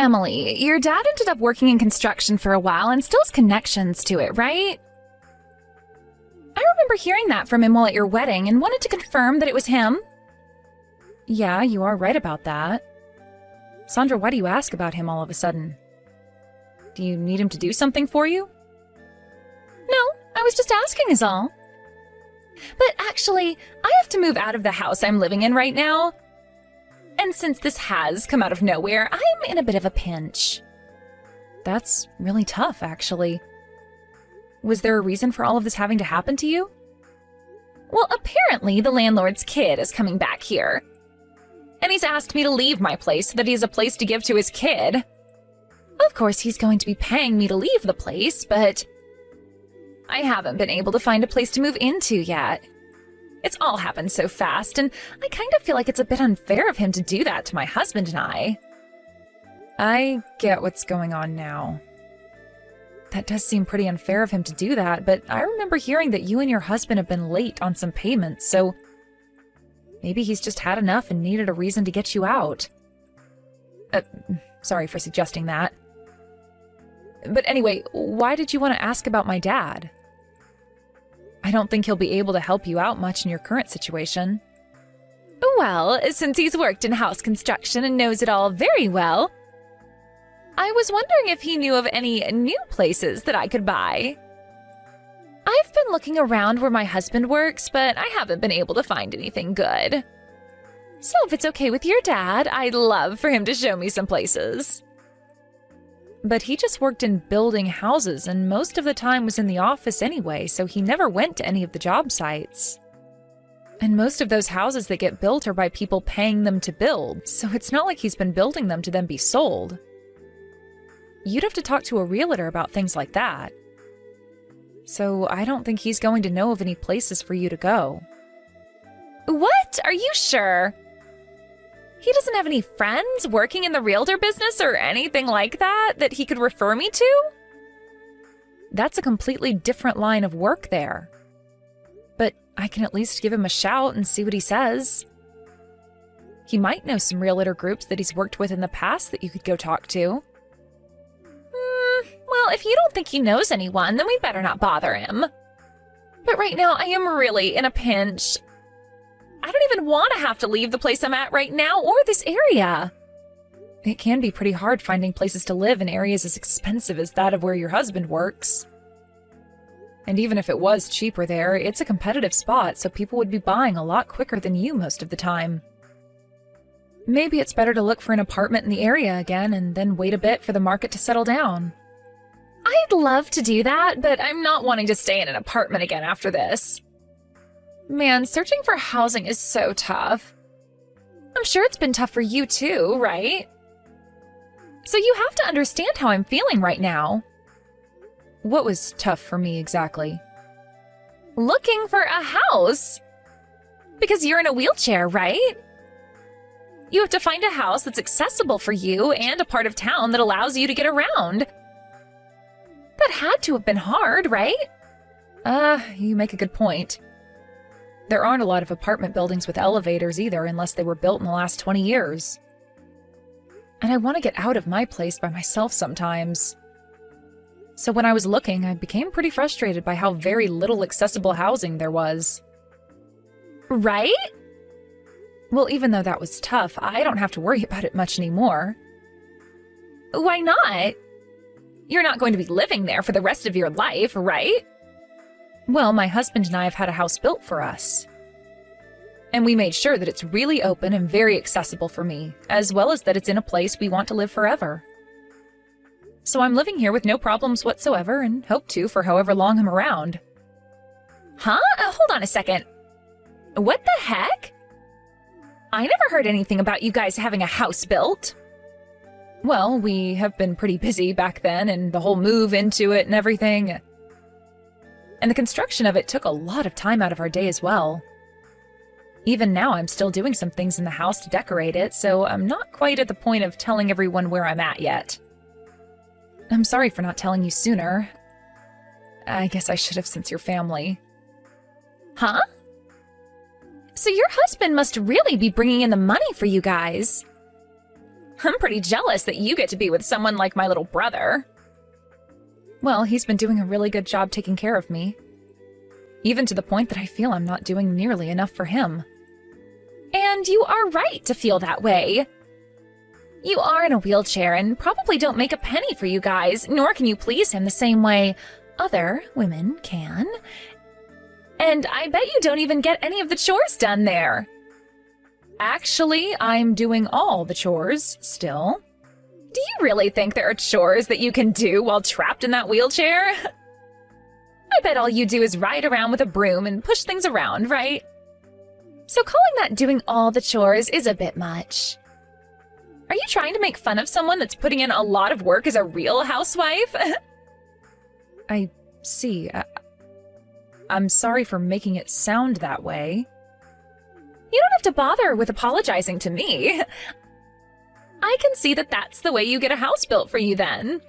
Emily, your dad ended up working in construction for a while and still has connections to it, right? I remember hearing that from him while at your wedding and wanted to confirm that it was him. Yeah, you are right about that. Sandra, why do you ask about him all of a sudden? Do you need him to do something for you? No, I was just asking is all. But actually, I have to move out of the house I'm living in right now. And since this has come out of nowhere, I'm in a bit of a pinch. That's really tough, actually. Was there a reason for all of this having to happen to you? Well, apparently the landlord's kid is coming back here. And he's asked me to leave my place so that he has a place to give to his kid. Of course, he's going to be paying me to leave the place, but I haven't been able to find a place to move into yet. It's all happened so fast, and I kind of feel like it's a bit unfair of him to do that to my husband and I. I get what's going on now. That does seem pretty unfair of him to do that, but I remember hearing that you and your husband have been late on some payments, so maybe he's just had enough and needed a reason to get you out. Sorry for suggesting that. But anyway, why did you want to ask about my dad? I don't think he'll be able to help you out much in your current situation. Well, since he's worked in house construction and knows it all very well, I was wondering if he knew of any new places that I could buy. I've been looking around where my husband works, but I haven't been able to find anything good. So if it's okay with your dad, I'd love for him to show me some places. But he just worked in building houses and most of the time was in the office anyway, so he never went to any of the job sites. And most of those houses that get built are by people paying them to build, so it's not like he's been building them to then be sold. You'd have to talk to a realtor about things like that. So I don't think he's going to know of any places for you to go. What? Are you sure? He doesn't have any friends working in the realtor business or anything like that that he could refer me to? That's a completely different line of work there. But I can at least give him a shout and see what he says. He might know some realtor groups that he's worked with in the past that you could go talk to. Well, if you don't think he knows anyone, then we'd better not bother him. But right now, I am really in a pinch. I don't even want to have to leave the place I'm at right now or this area. It can be pretty hard finding places to live in areas as expensive as that of where your husband works. And even if it was cheaper there, it's a competitive spot, so people would be buying a lot quicker than you most of the time. Maybe it's better to look for an apartment in the area again and then wait a bit for the market to settle down. I'd love to do that, but I'm not wanting to stay in an apartment again after this. Man, searching for housing is so tough. I'm sure it's been tough for you too, right? So you have to understand how I'm feeling right now. What was tough for me exactly? Looking for a house. Because you're in a wheelchair, right? You have to find a house that's accessible for you and a part of town that allows you to get around. That had to have been hard, right? You make a good point. There aren't a lot of apartment buildings with elevators either, unless they were built in the last 20 years. And I want to get out of my place by myself sometimes. So when I was looking, I became pretty frustrated by how very little accessible housing there was. Right? Well, even though that was tough, I don't have to worry about it much anymore. Why not? You're not going to be living there for the rest of your life, right? Well, my husband and I have had a house built for us. And we made sure that it's really open and very accessible for me, as well as that it's in a place we want to live forever. So I'm living here with no problems whatsoever and hope to for however long I'm around. Huh? Hold on a second. What the heck? I never heard anything about you guys having a house built. Well, we have been pretty busy back then, and the whole move into it and everything. And the construction of it took a lot of time out of our day as well. Even now, I'm still doing some things in the house to decorate it, so I'm not quite at the point of telling everyone where I'm at yet. I'm sorry for not telling you sooner. I guess I should have since you're family. Huh? So your husband must really be bringing in the money for you guys. I'm pretty jealous that you get to be with someone like my little brother. Well, he's been doing a really good job taking care of me. Even to the point that I feel I'm not doing nearly enough for him. And you are right to feel that way. You are in a wheelchair and probably don't make a penny for you guys, nor can you please him the same way other women can. And I bet you don't even get any of the chores done there. Actually, I'm doing all the chores still. Do you really think there are chores that you can do while trapped in that wheelchair? I bet all you do is ride around with a broom and push things around, right? So calling that doing all the chores is a bit much. Are you trying to make fun of someone that's putting in a lot of work as a real housewife? I see. I'm sorry for making it sound that way. You don't have to bother with apologizing to me. I can see that that's the way you get a house built for you then.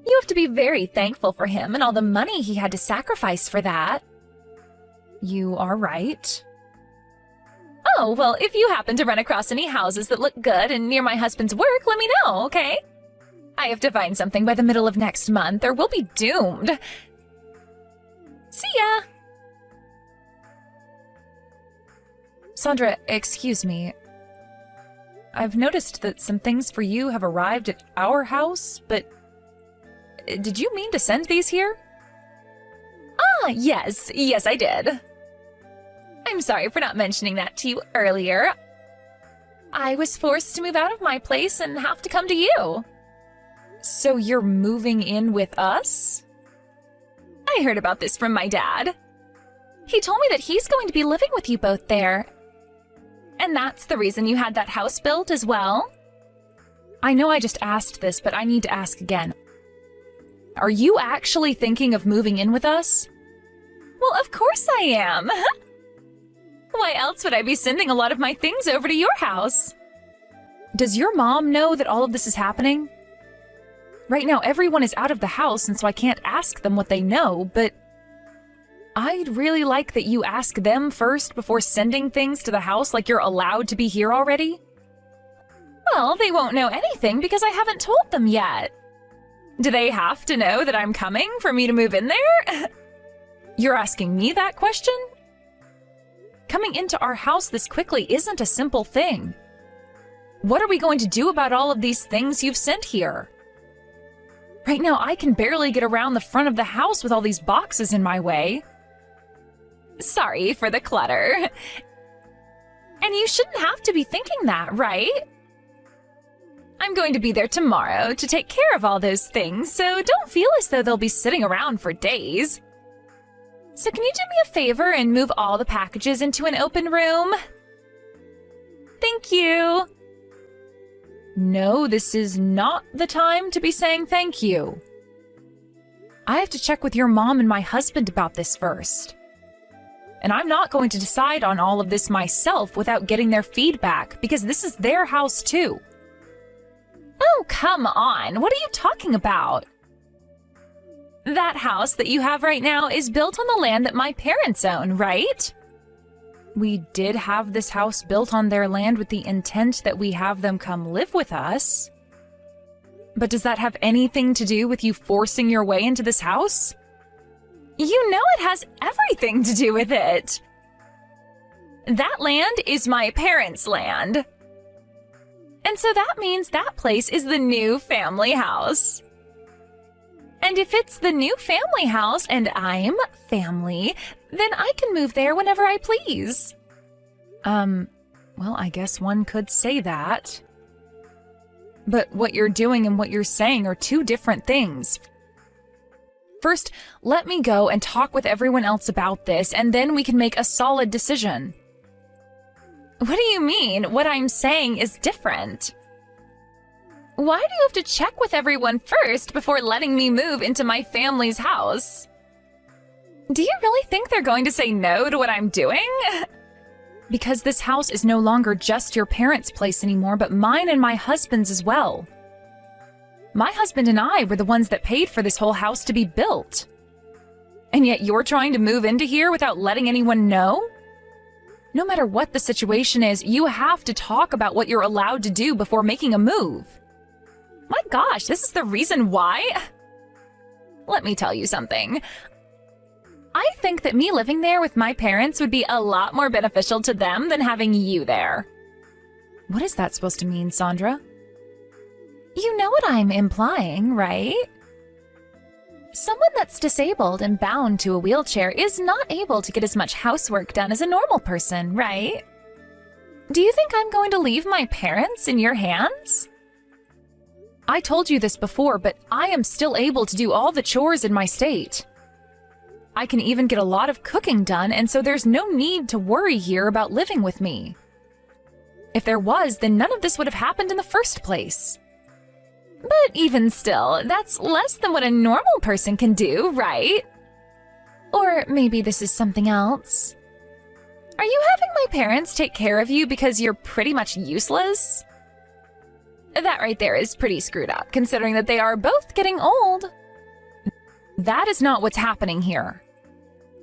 You have to be very thankful for him and all the money he had to sacrifice for that. You are right. Oh, well, if you happen to run across any houses that look good and near my husband's work, let me know, okay? I have to find something by the middle of next month or we'll be doomed. See ya! Sandra, excuse me. I've noticed that some things for you have arrived at our house, but did you mean to send these here? Ah, yes, I did. I'm sorry for not mentioning that to you earlier. I was forced to move out of my place and have to come to you. So you're moving in with us? I heard about this from my dad. He told me that he's going to be living with you both there. And that's the reason you had that house built as well? I know I just asked this, but I need to ask again. Are you actually thinking of moving in with us? Well, of course I am. Why else would I be sending a lot of my things over to your house? Does your mom know that all of this is happening? Right now, everyone is out of the house, and so I can't ask them what they know, but I'd really like that you ask them first before sending things to the house like you're allowed to be here already. Well, they won't know anything because I haven't told them yet. Do they have to know that I'm coming for me to move in there? You're asking me that question? Coming into our house this quickly isn't a simple thing. What are we going to do about all of these things you've sent here? Right now, I can barely get around the front of the house with all these boxes in my way. Sorry for the clutter. And you shouldn't have to be thinking that, right? I'm going to be there tomorrow to take care of all those things, so don't feel as though they'll be sitting around for days. So can you do me a favor and move all the packages into an open room? Thank you. No, this is not the time to be saying thank you. I have to check with your mom and my husband about this first. And I'm not going to decide on all of this myself without getting their feedback, because this is their house too. Oh, come on. What are you talking about? That house that you have right now is built on the land that my parents own, right? We did have this house built on their land with the intent that we have them come live with us. But does that have anything to do with you forcing your way into this house? You know it has everything to do with it. That land is my parents' land. And so that means that place is the new family house. And if it's the new family house and I'm family, then I can move there whenever I please. Well, I guess one could say that. But what you're doing and what you're saying are two different things. First, let me go and talk with everyone else about this, and then we can make a solid decision. What do you mean? What I'm saying is different. Why do you have to check with everyone first before letting me move into my family's house? Do you really think they're going to say no to what I'm doing? Because this house is no longer just your parents' place anymore, but mine and my husband's as well. My husband and I were the ones that paid for this whole house to be built. And yet you're trying to move into here without letting anyone know? No matter what the situation is, you have to talk about what you're allowed to do before making a move. My gosh, this is the reason why? Let me tell you something. I think that me living there with my parents would be a lot more beneficial to them than having you there. What is that supposed to mean, Sandra? You know what I'm implying, right? Someone that's disabled and bound to a wheelchair is not able to get as much housework done as a normal person, right? Do you think I'm going to leave my parents in your hands? I told you this before, but I am still able to do all the chores in my state. I can even get a lot of cooking done, and so there's no need to worry here about living with me. If there was, then none of this would have happened in the first place. But even still, that's less than what a normal person can do, right? Or maybe this is something else. Are you having my parents take care of you because you're pretty much useless? That right there is pretty screwed up, considering that they are both getting old. That is not what's happening here.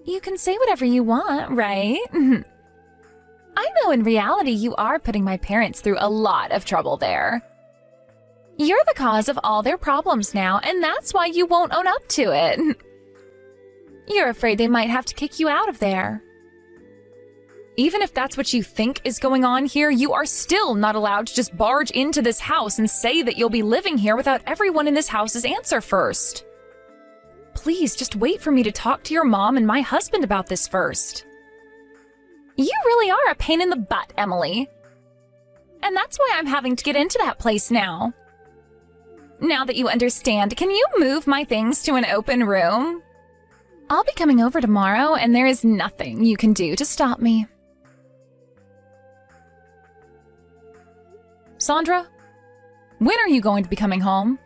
You can say whatever you want, right? I know in reality you are putting my parents through a lot of trouble there. You're the cause of all their problems now, and that's why you won't own up to it. You're afraid they might have to kick you out of there. Even if that's what you think is going on here, you are still not allowed to just barge into this house and say that you'll be living here without everyone in this house's answer first. Please, just wait for me to talk to your mom and my husband about this first. You really are a pain in the butt, Emily. And that's why I'm having to get into that place now. Now that you understand, can you move my things to an open room? I'll be coming over tomorrow, and there is nothing you can do to stop me. Sandra, when are you going to be coming home?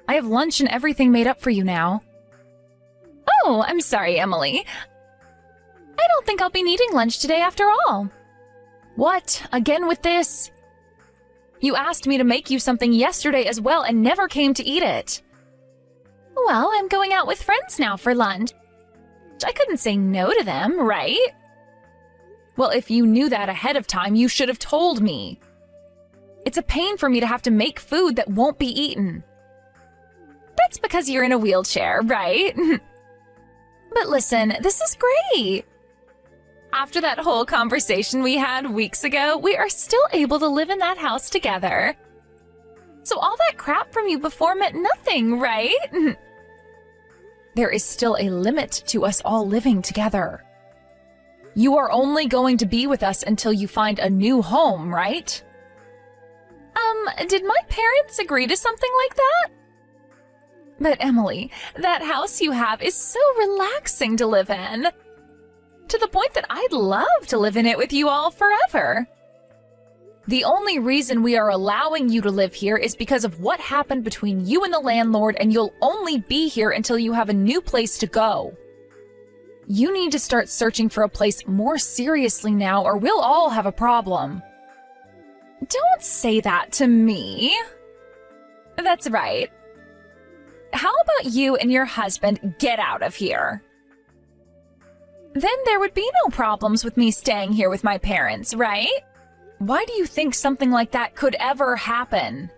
I have lunch and everything made up for you now. Oh, I'm sorry, Emily. I don't think I'll be needing lunch today after all. What? Again with this? You asked me to make you something yesterday as well and never came to eat it. Well, I'm going out with friends now for lunch. I couldn't say no to them, right? Well, if you knew that ahead of time, you should have told me. It's a pain for me to have to make food that won't be eaten. That's because you're in a wheelchair, right? But listen, this is great. After that whole conversation we had weeks ago, we are still able to live in that house together. So all that crap from you before meant nothing, right? There is still a limit to us all living together. You are only going to be with us until you find a new home, right? Did my parents agree to something like that? But Emily, that house you have is so relaxing to live in. To the point that I'd love to live in it with you all forever. The only reason we are allowing you to live here is because of what happened between you and the landlord, and you'll only be here until you have a new place to go. You need to start searching for a place more seriously now, or we'll all have a problem. Don't say that to me. That's right. How about you and your husband get out of here? Then there would be no problems with me staying here with my parents, right? Why do you think something like that could ever happen?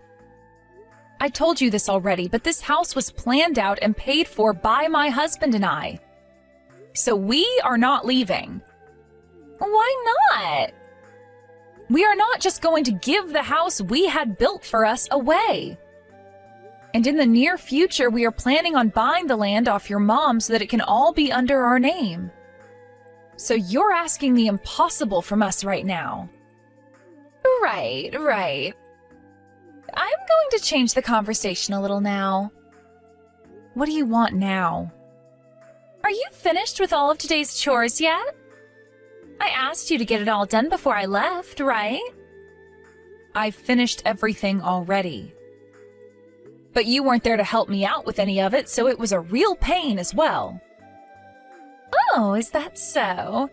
I told you this already, but this house was planned out and paid for by my husband and I. So we are not leaving. Why not? We are not just going to give the house we had built for us away. And in the near future, we are planning on buying the land off your mom so that it can all be under our name. So you're asking the impossible from us right now. Right. I'm going to change the conversation a little now. What do you want now? Are you finished with all of today's chores yet? I asked you to get it all done before I left, right? I've finished everything already. But you weren't there to help me out with any of it, so it was a real pain as well. Oh, is that so?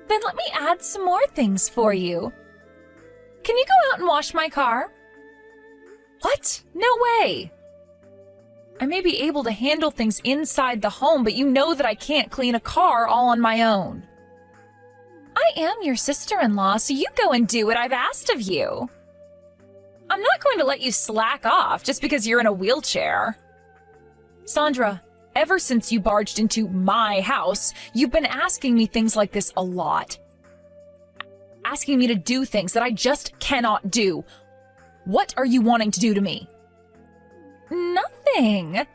Then let me add some more things for you. Can you go out and wash my car? What? No way! I may be able to handle things inside the home, but you know that I can't clean a car all on my own. I am your sister-in-law, so you go and do what I've asked of you. I'm not going to let you slack off just because you're in a wheelchair. Sandra, ever since you barged into my house, you've been asking me things like this a lot. Asking me to do things that I just cannot do. What are you wanting to do to me? Nothing.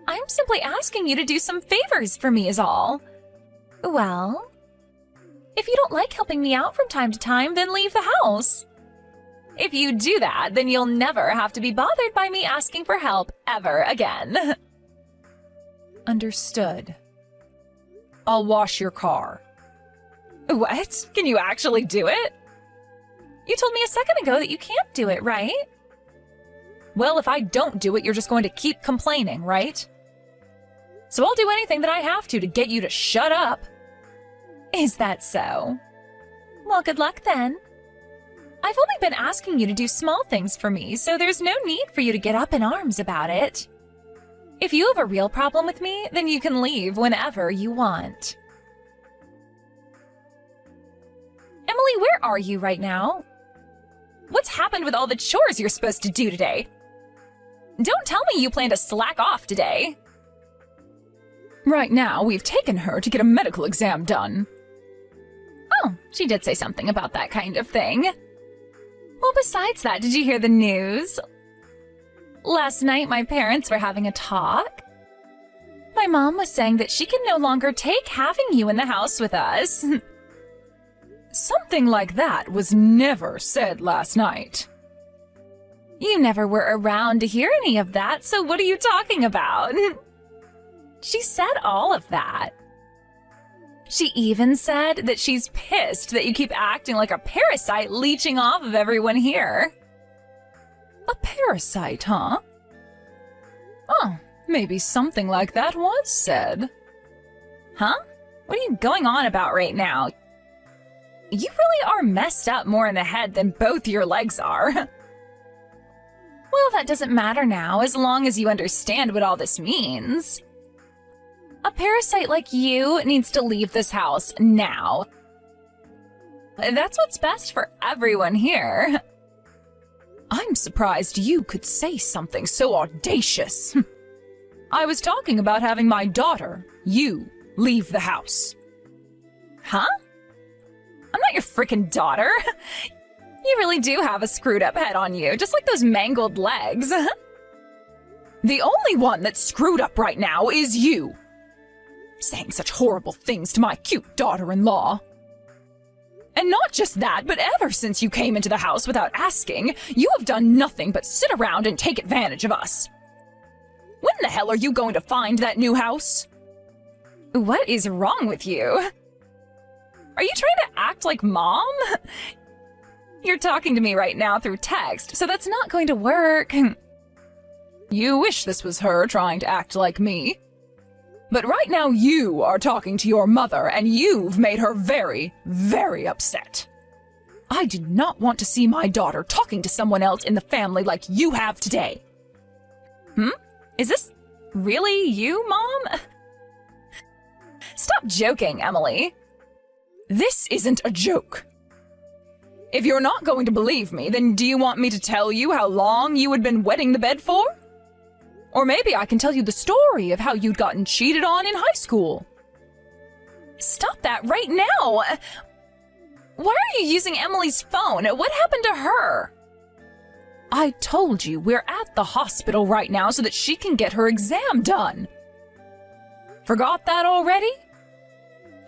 I'm simply asking you to do some favors for me is all. Well, if you don't like helping me out from time to time, then leave the house. If you do that, then you'll never have to be bothered by me asking for help ever again. Understood. I'll wash your car. What? Can you actually do it? You told me a second ago that you can't do it, right? Well, if I don't do it, you're just going to keep complaining, right? So I'll do anything that I have to get you to shut up. Is that so? Well, good luck then. I've only been asking you to do small things for me, so there's no need for you to get up in arms about it. If you have a real problem with me, then you can leave whenever you want. Emily, where are you right now? What's happened with all the chores you're supposed to do today? Don't tell me you plan to slack off today. Right now, we've taken her to get a medical exam done. Oh, she did say something about that kind of thing. Well, besides that, did you hear the news? Last night, my parents were having a talk. My mom was saying that she can no longer take having you in the house with us. Something like that was never said last night. You never were around to hear any of that, so what are you talking about? She said all of that. She even said that she's pissed that you keep acting like a parasite leeching off of everyone here. A parasite, huh? Oh, maybe something like that was said. Huh? What are you going on about right now? You really are messed up more in the head than both your legs are. Well, that doesn't matter now, as long as you understand what all this means. A parasite like you needs to leave this house now. That's what's best for everyone here. I'm surprised you could say something so audacious. I was talking about having my daughter, you, leave the house. Huh? I'm not your frickin' daughter. You really do have a screwed up head on you, just like those mangled legs. The only one that's screwed up right now is you. Saying such horrible things to my cute daughter-in-law. And not just that, but ever since you came into the house without asking, you have done nothing but sit around and take advantage of us. When the hell are you going to find that new house? What is wrong with you? Are you trying to act like Mom? You're talking to me right now through text, so that's not going to work. You wish this was her trying to act like me. But right now you are talking to your mother, and you've made her very, very upset. I do not want to see my daughter talking to someone else in the family like you have today. Is this really you, Mom? Stop joking, Emily. This isn't a joke. If you're not going to believe me, then do you want me to tell you how long you had been wetting the bed for? Or maybe I can tell you the story of how you'd gotten cheated on in high school. Stop that right now! Why are you using Emily's phone? What happened to her? I told you we're at the hospital right now so that she can get her exam done. Forgot that already?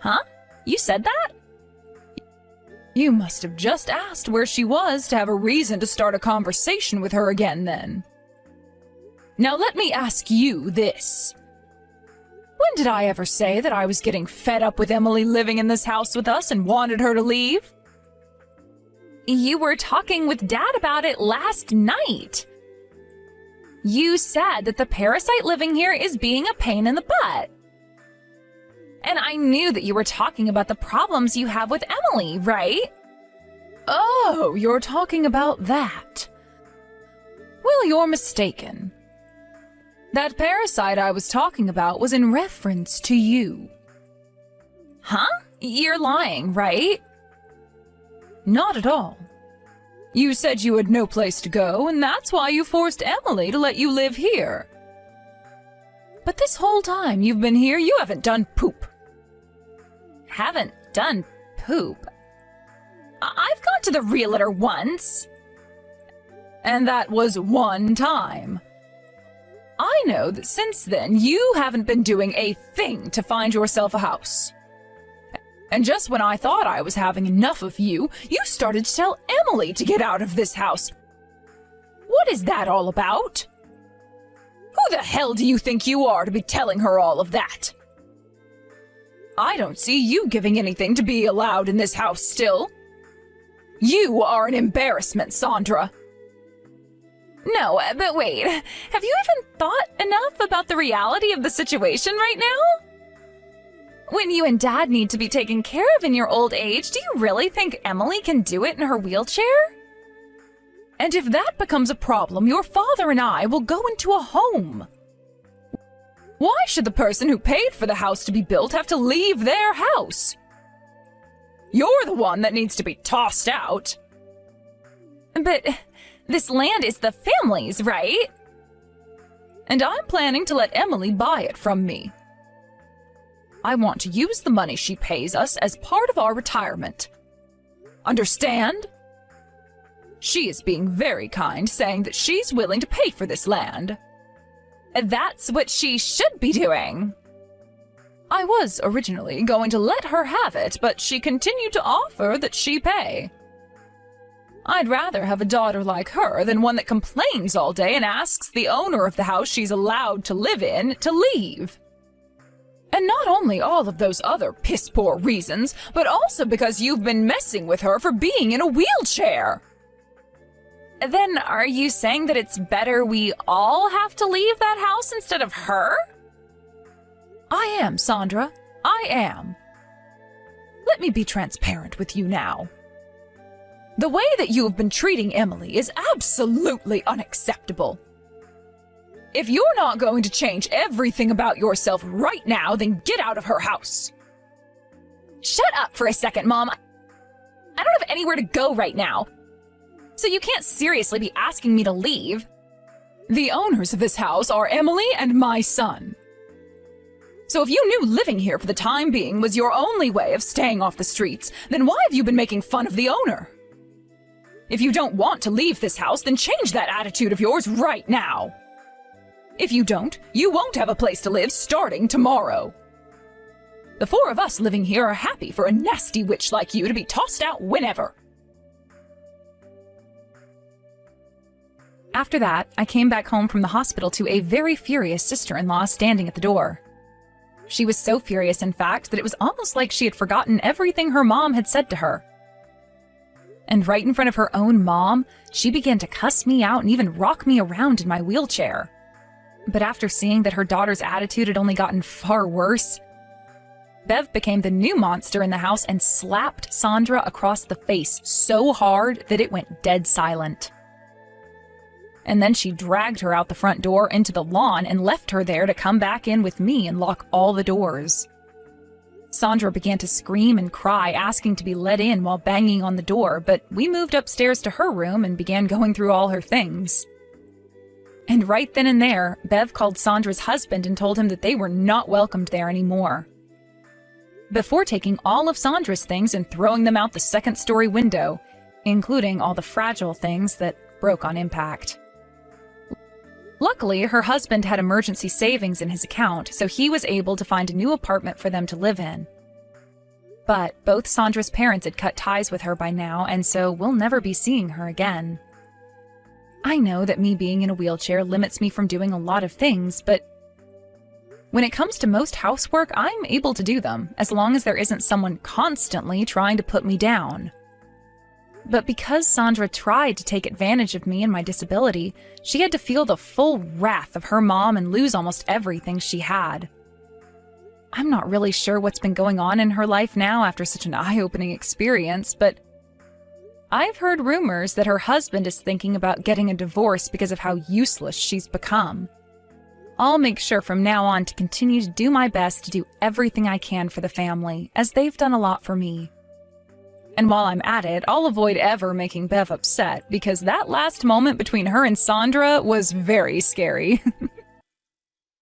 Huh? You said that? You must have just asked where she was to have a reason to start a conversation with her again then. Now let me ask you this. When did I ever say that I was getting fed up with Emily living in this house with us and wanted her to leave? You were talking with Dad about it last night. You said that the parasite living here is being a pain in the butt. And I knew that you were talking about the problems you have with Emily, right? Oh, you're talking about that. Well, you're mistaken. That parasite I was talking about was in reference to you. Huh? You're lying, right? Not at all. You said you had no place to go, and that's why you forced Emily to let you live here. But this whole time you've been here, you haven't done poop. Haven't done poop? I've gone to the realtor once. And that was one time. I know that since then you haven't been doing a thing to find yourself a house. And just when I thought I was having enough of you, you started to tell Emily to get out of this house. What is that all about? Who the hell do you think you are to be telling her all of that? I don't see you giving anything to be allowed in this house still. You are an embarrassment, Sandra. No, but wait, have you even thought enough about the reality of the situation right now? When you and Dad need to be taken care of in your old age, do you really think Emily can do it in her wheelchair? And if that becomes a problem, your father and I will go into a home. Why should the person who paid for the house to be built have to leave their house? You're the one that needs to be tossed out. But this land is the family's, right? And I'm planning to let Emily buy it from me. I want to use the money she pays us as part of our retirement. Understand? She is being very kind, saying that she's willing to pay for this land. That's what she should be doing. I was originally going to let her have it, but she continued to offer that she pay. I'd rather have a daughter like her than one that complains all day and asks the owner of the house she's allowed to live in to leave. And not only all of those other piss-poor reasons, but also because you've been messing with her for being in a wheelchair. Then are you saying that it's better we all have to leave that house instead of her? I am, Sandra. I am. Let me be transparent with you now. The way that you have been treating Emily is absolutely unacceptable. If you're not going to change everything about yourself right now, then get out of her house. Shut up for a second, Mom. I don't have anywhere to go right now, so you can't seriously be asking me to leave. The owners of this house are Emily and my son. So if you knew living here for the time being was your only way of staying off the streets, then why have you been making fun of the owner? If you don't want to leave this house, then change that attitude of yours right now. If you don't, you won't have a place to live starting tomorrow. The four of us living here are happy for a nasty witch like you to be tossed out whenever. After that, I came back home from the hospital to a very furious sister-in-law standing at the door. She was so furious, in fact, that it was almost like she had forgotten everything her mom had said to her. And right in front of her own mom, she began to cuss me out and even rock me around in my wheelchair. But after seeing that her daughter's attitude had only gotten far worse, Bev became the new monster in the house and slapped Sandra across the face so hard that it went dead silent. And then she dragged her out the front door into the lawn and left her there to come back in with me and lock all the doors. Sandra began to scream and cry, asking to be let in while banging on the door, but we moved upstairs to her room and began going through all her things. And right then and there, Bev called Sandra's husband and told him that they were not welcomed there anymore. Before taking all of Sandra's things and throwing them out the second-story window, including all the fragile things that broke on impact. Luckily, her husband had emergency savings in his account, so he was able to find a new apartment for them to live in. But both Sandra's parents had cut ties with her by now, and so we'll never be seeing her again. I know that me being in a wheelchair limits me from doing a lot of things, but when it comes to most housework, I'm able to do them, as long as there isn't someone constantly trying to put me down. But because Sandra tried to take advantage of me and my disability, she had to feel the full wrath of her mom and lose almost everything she had. I'm not really sure what's been going on in her life now after such an eye-opening experience, but I've heard rumors that her husband is thinking about getting a divorce because of how useless she's become. I'll make sure from now on to continue to do my best to do everything I can for the family, as they've done a lot for me. And while I'm at it, I'll avoid ever making Bev upset, because that last moment between her and Sandra was very scary.